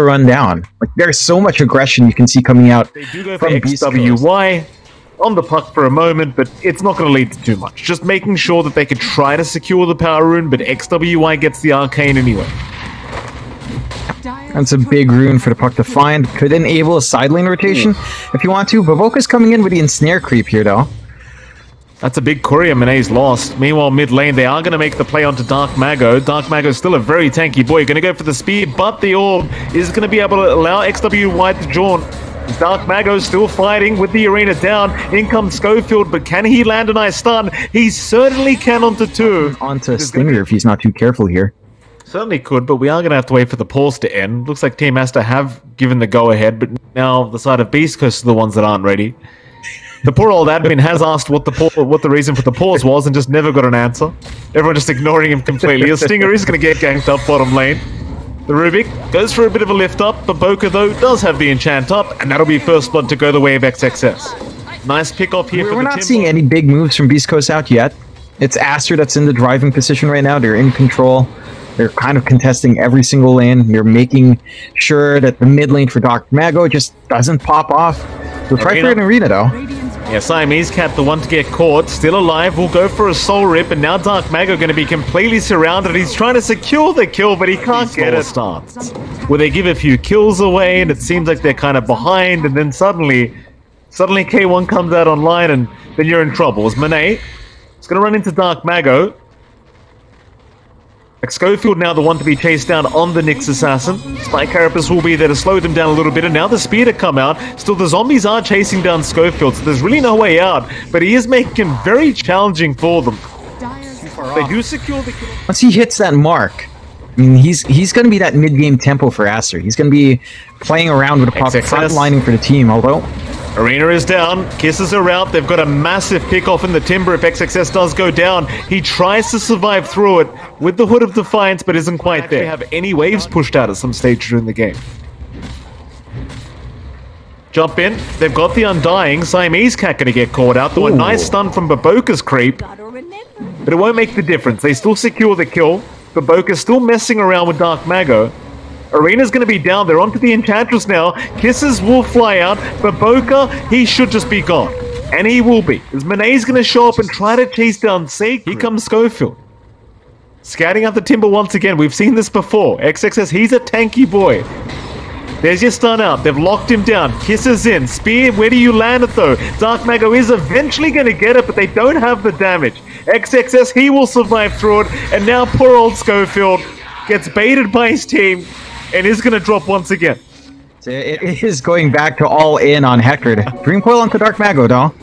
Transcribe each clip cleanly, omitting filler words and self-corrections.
run down. Like, there's so much aggression you can see coming out They do go from for XWY on the puck for a moment, but it's not going to lead to too much. Just making sure that they could try to secure the power rune, but XWY gets the arcane anyway. That's a big rune for the puck to find. Could enable a side lane rotation if you want to. Bavoka's coming in with the ensnare creep here, though. That's a big courier Manet's lost. Meanwhile, mid lane, they are going to make the play onto Dark Mago. Dark Mago is still a very tanky boy. Going to go for the speed, but the orb is going to be able to allow XWY to jaunt. Dark Mago still fighting with the arena down. In comes Schofield, but can he land a nice stun? He certainly can onto 2. Onto Stinger if he's not too careful here. Certainly could, but we are going to have to wait for the pause to end. Looks like Team ASTER have given the go-ahead, but now the side of Beast Coast are the ones that aren't ready. The poor old admin has asked what the reason for the pause was and just never got an answer. Everyone just ignoring him completely. A Stinger is going to get ganked up bottom lane. The Rubik goes for a bit of a lift up, but Boca, though, does have the enchant up, and that'll be first blood to go the way of XXS. Nice pick off here for the We're not seeing any big moves from Beast Coast out yet. It's ASTER that's in the driving position right now. They're in control. They're kind of contesting every single lane. They're making sure that the mid lane for Dark Mago just doesn't pop off. We'll try for an arena, though. Yeah, Siamese Cat, the one to get caught, still alive, will go for a soul rip, and now Dark Mago going to be completely surrounded. He's trying to secure the kill, but he can't get it. Starts where they give a few kills away, and it seems like they're kind of behind, and then suddenly K1 comes out online, and then you're in trouble. As Manet is going to run into Dark Mago. Schofield now the one to be chased down on the Nyx Assassin. Spike Carapace will be there to slow them down a little bit, and now the spear to come out. Still, the zombies are chasing down Schofield, so there's really no way out, but he is making it very challenging for them. They do secure the kill. Once he hits that mark, I mean, he's going to be that mid-game tempo for ASTER. He's going to be playing around with the puck, flatlining for the team, although... Arena is down, Kisses are out, they've got a massive pick-off in the timber if XXS does go down. He tries to survive through it with the Hood of Defiance, but isn't quite there. They have any waves pushed out at some stage during the game. Jump in, they've got the Undying, Siamese Cat gonna get caught out, though a nice stun from Baboka's creep, but it won't make the difference. They still secure the kill, Baboka's still messing around with Dark Mago. Arena's going to be down. They're onto the Enchantress now. Kisses will fly out, but Boca, he should just be gone. And he will be. As Manet's going to show up and try to chase down Sacred. Here comes Schofield. Scouting out the timber once again. We've seen this before. XXS, he's a tanky boy. There's your stun out. They've locked him down. Kisses in. Spear, where do you land it though? Dark Mago is eventually going to get it, but they don't have the damage. XXS, he will survive through it. And now poor old Schofield gets baited by his team and is going to drop once again. It is going back to all in on Hector. Dream Coil onto Dark Mago, though.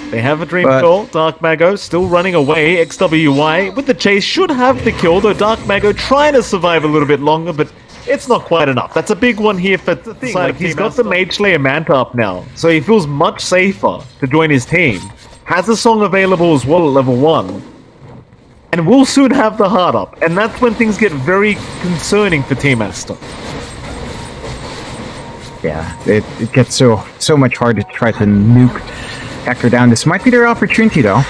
They have a Dream Coil. Dark Mago still running away. XWY with the chase should have the kill, though Dark Mago trying to survive a little bit longer, but it's not quite enough. That's a big one here for the thing. Like, he's got the Mage Slayer Manta up now, so he feels much safer to join his team. Has a song available as well at level 1. And we'll soon have the heart up, and that's when things get very concerning for Team ASTER. Yeah, it gets so much harder to try to nuke Hector down. This might be their opportunity, though.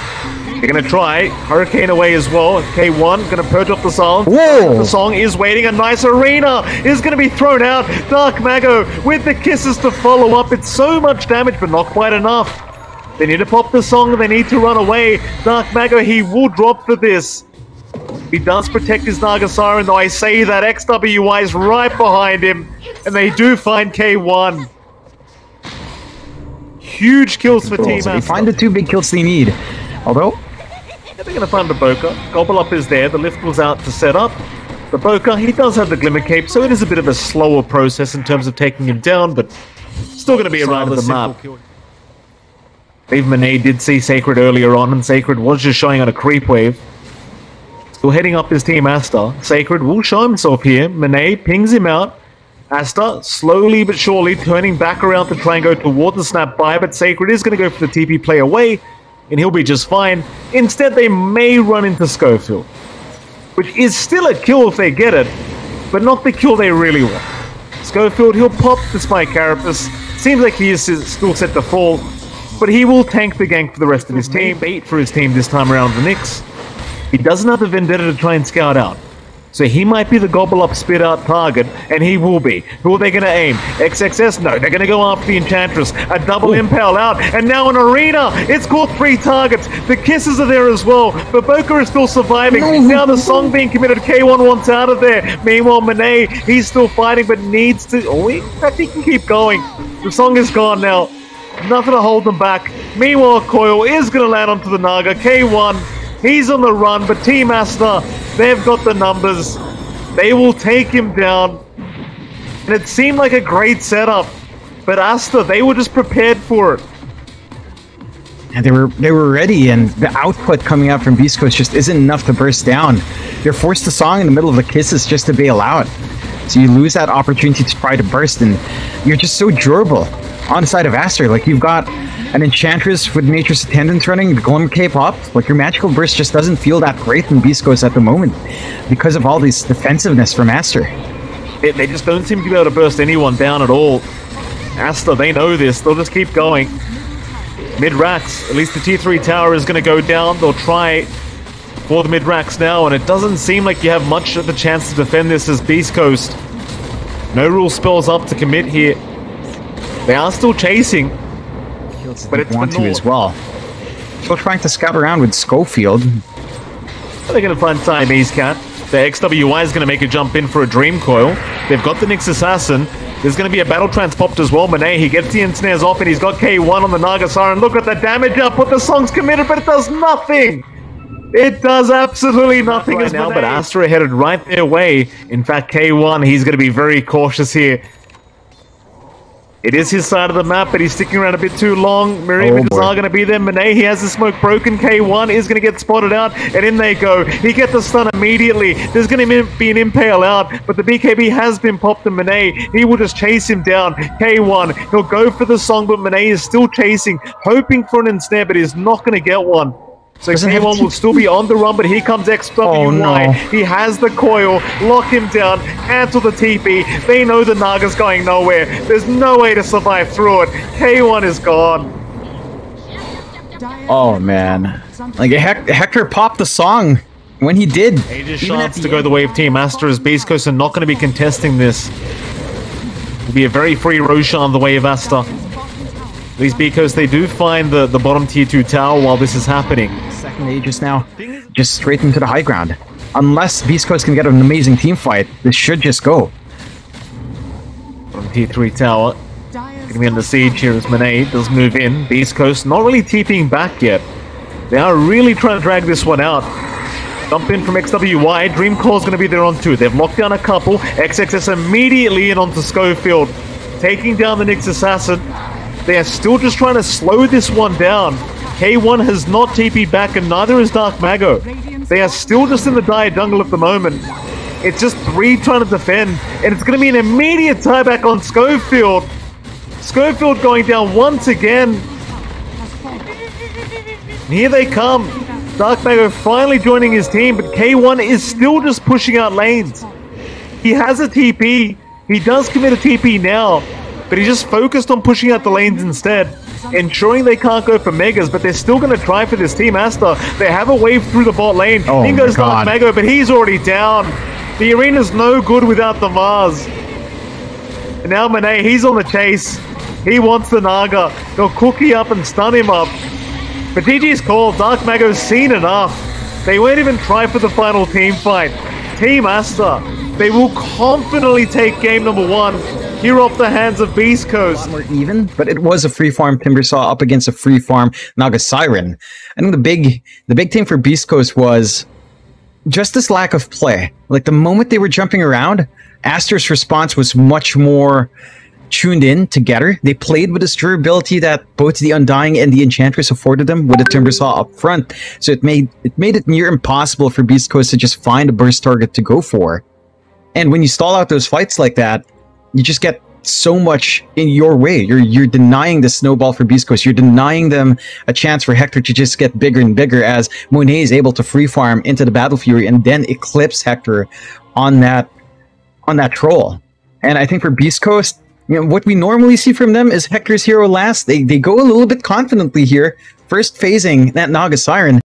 They're going to try. Hurricane away as well. K1 going to purge off the silence. Whoa! The song is waiting. A nice arena is going to be thrown out. Dark Mago with the Kisses to follow up. It's so much damage, but not quite enough. They need to pop the song, they need to run away. Dark Mago, he will drop for this. He does protect his Naga Siren, though I say that XWY is right behind him. And they do find K1. Huge kills for Team ASTER. They find the 2 big kills they need. Although... they're going to find the Boca. Gobble Up is there, the lift was out to set up. The Boca, he does have the Glimmer Cape, so it is a bit of a slower process in terms of taking him down, but still going to be a rather simple kill. Even Manet did see Sacred earlier on, and Sacred was just showing on a creep wave. Still heading up his Team ASTER. Sacred will show himself here. Manet pings him out. ASTER slowly but surely turning back around to try and go toward the snap by, but Sacred is going to go for the TP play away, and he'll be just fine. Instead, they may run into Schofield, which is still a kill if they get it, but not the kill they really want. Schofield, he'll pop the Spike Carapace. Seems like he is still set to fall, but he will tank the gank for the rest of his team. Bait for his team this time around the Nyx. He doesn't have the Vendetta to try and scout out. So he might be the gobble up spit out target, and he will be. Who are they going to aim? XXS? No, they're going to go after the Enchantress. A double impale out, and now an Arena. It's caught 3 targets. The Kisses are there as well, but Bo3 is still surviving. Now the Song being committed. K1 wants out of there. Meanwhile, Monet, he's still fighting, but needs to... Oh, in fact, he can keep going. The Song is gone now. Nothing to hold them back. Meanwhile, Coil is going to land onto the Naga. K1, he's on the run, but Team Aster, they've got the numbers. They will take him down. And it seemed like a great setup. But Aster, they were just prepared for it. And they were ready, and the output coming out from BEASTCOAST just isn't enough to burst down. They're forced to Song in the middle of the Kisses just to bail out. So you lose that opportunity to try to burst, and you're just so durable on the side of Aster. Like, you've got an Enchantress with Nature's Attendant running, the Glimmer Cape up. Like, your magical burst just doesn't feel that great in BEASTCOAST at the moment because of all this defensiveness from Aster. They just don't seem to be able to burst anyone down at all. Aster, they know this. They'll just keep going. Mid-racks, at least the tier 3 tower is going to go down. They'll try for the mid-racks now, and it doesn't seem like you have much of a chance to defend this as BEASTCOAST. No rule spells up to commit here. They are still chasing, but it's want to as well. Still trying to scout around with Schofield. They're going to find Siamese Cat. The XWI is going to make a jump in for a Dream Coil. They've got the Nyx Assassin. There's going to be a Battle Trance popped as well. Monet, he gets the Ensnares off, and he's got K1 on the Naga Siren. Look at the damage output. The Song's committed, but it does nothing. It does absolutely nothing right now, but Aster are headed right their way. In fact, K1, he's going to be very cautious here. It is his side of the map, but he's sticking around a bit too long. Miriam are going to be there. Monet, he has the smoke broken. K1 is going to get spotted out, and in they go. He gets the stun immediately. There's going to be an impale out, but the BKB has been popped, and Monet, he will just chase him down. K1, he'll go for the Song, but Monet is still chasing, hoping for an ensnare, but he's not going to get one. So K1 will still be on the run, but here comes XWY. Oh, no. He has the coil. Lock him down. Cancel the TP. They know the Naga's going nowhere. There's no way to survive through it. K1 is gone. Oh, man. Like, Hector popped the Song when he did. Aegis shots to go the way of Team Aster as BEASTCOAST are not going to be contesting this. It'll be a very free Roshan the way of Aster. These BEASTCOAST, they do find the bottom tier 2 tower while this is happening. Second Aegis now, just straight into the high ground. Unless BEASTCOAST can get an amazing team fight, this should just go. Bottom tier 3 tower. Going to be under siege here as Monet does move in. BEASTCOAST not really TPing back yet. They are really trying to drag this one out. Jump in from XWY. Dream Core's going to be there on 2. They've locked down a couple. XXS immediately in onto Schofield. Taking down the Nyx Assassin. They are still just trying to slow this one down. K1 has not TP'd back, and neither is Dark Mago. They are still just in the dire jungle at the moment. It's just 3 trying to defend, and it's going to be an immediate tieback on Schofield. Schofield going down once again. And here they come. Dark Mago finally joining his team, but K1 is still just pushing out lanes. He has a TP. He does commit a TP now. But he's just focused on pushing out the lanes instead, ensuring they can't go for megas, but they're still going to try for this Team Aster. They have a wave through the bot lane. In goes Dark Mago, but he's already down. The arena's no good without the Mars. And now Monet, he's on the chase. He wants the Naga. They'll cookie up and stun him up. But GG's call. Dark Mago's seen enough. They won't even try for the final team fight. Team Aster, they will confidently take game number 1. Here off the hands of BEASTCOAST. More even, but it was a free farm Timbersaw up against a free farm Naga Siren. I think the big thing for BEASTCOAST was just this lack of play. Like, the moment they were jumping around, Aster's response was much more tuned in together. They played with this durability that both the Undying and the Enchantress afforded them with the Timbersaw up front. So it made it near impossible for BEASTCOAST to just find a burst target to go for. And when you stall out those fights like that, you just get so much in your way. You're denying the snowball for BEASTCOAST. You're denying them a chance for Hector to just get bigger and bigger as Monet is able to free farm into the Battle Fury and then eclipse Hector on that troll. And I think for BEASTCOAST, you know, what we normally see from them is Hector's hero last. They go a little bit confidently here, first phasing that Naga Siren.